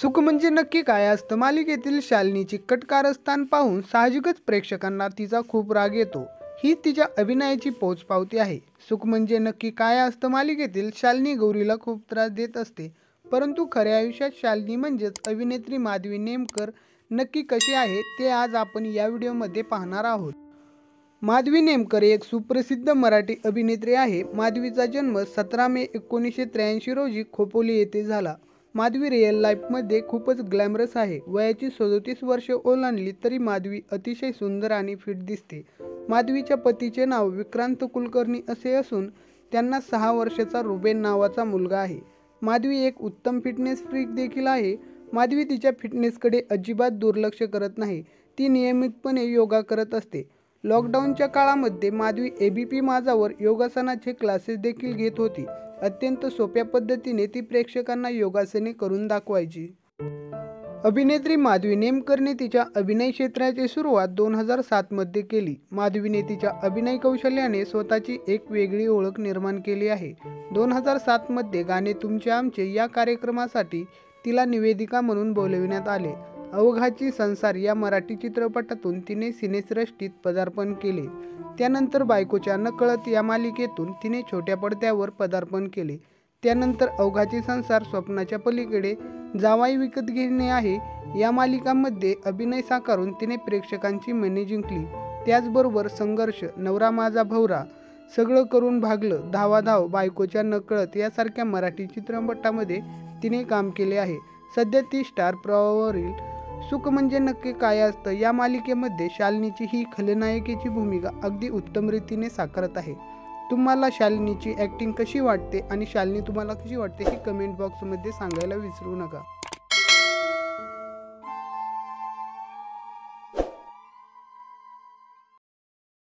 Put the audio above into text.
सुख म्हणजे नक्की काय असतं? मालिकेतील शालिनीची कट कारस्थान पाहून साहजिकच प्रेक्षकांना तिचा खूप राग येतो. ही तिच्या अभिनयाची पोचपावती आहे. सुख म्हणजे नक्की काय असतं? मालिकेतील शालिनी गौरीला खूप त्रास देत असते. परंतु खऱ्या आयुष्यात शालिनी म्हणजेच अभिनेत्री माधवी नेमकर नक्की कशी आहे ते आज आपण या व्हिडिओमध्ये पाहणार आहोत. माधवी नेमकर एक सुप्रसिद्ध मराठी अभिनेत्री आहे. माधवीचा जन्म 17 मे 1983 रोजी खोपोली येथे झाला. माधवी रिअल लाईफमध्ये खूपच ग्लॅमरस आहे. वयाची 37 वर्ष ओलांडली तरी माधवी अतिशय सुंदर आणि फिट दिसते. माधवीच्या पतीचे नाव विक्रांत कुलकर्णी असे असून त्यांना 6 वर्षाचा रुबेन नावाचा मुलगा आहे. माधवी एक उत्तम फिटनेस फ्रीक देखील आहे. माधवी तिच्या फिटनेसकडे अजिबात दुर्लक्ष करत नाही. ती नियमितपणे योगा करत असते. लॉकडाऊनच्या काळामध्ये माधवी ABP माझावर योगासनाचे क्लासेस देखील घेत होती. अत्यंत सोप्या पद्धतीने ती प्रेक्षकांना योगासने करून दाखवायची. अभिनेत्री माधवी नेमकरने तिच्या अभिनय क्षेत्राची सुरुवात 2007 मध्ये केली. माधवीने तिच्या अभिनय कौशल्याने स्वतःची एक वेगळी ओळख निर्माण केली आहे. 2007 मध्ये गाणे तुमचे आमचे या कार्यक्रमासाठी तिला निवेदिका म्हणून बोलविण्यात आले. अवघाची संसार या मराठी चित्रपटातून तिने सिनेसृष्टीत पदार्पण केले. त्यानंतर बायकोच्या नकळत या मालिकेतून तिने छोट्या पडद्यावर पदार्पण केले. त्यानंतर अवघाची संसार, स्वप्नाच्या पलीकडे, जावाई विकत घेणे आहे या मालिकांमध्ये अभिनय साकारून तिने प्रेक्षकांची मने जिंकली. त्याचबरोबर संघर्ष, नवरा माझा भवरा, सगळं करून भागलं, धावाधाव, बायकोच्या नकळत यासारख्या मराठी चित्रपटामध्ये तिने काम केले आहे. सध्या ती स्टार प्रवाहावरील सुख म्हणजे नक्की काय असतं या मालिकेमध्ये शालिनीची ही खलनायिकेची भूमिका अगदी उत्तम रीतीने साकारत आहे. तुम्हाला शालिनीची ॲक्टिंग कशी वाटते आणि शालिनी तुम्हाला कशी वाटते हे कमेंट बॉक्समध्ये सांगायला विसरू नका.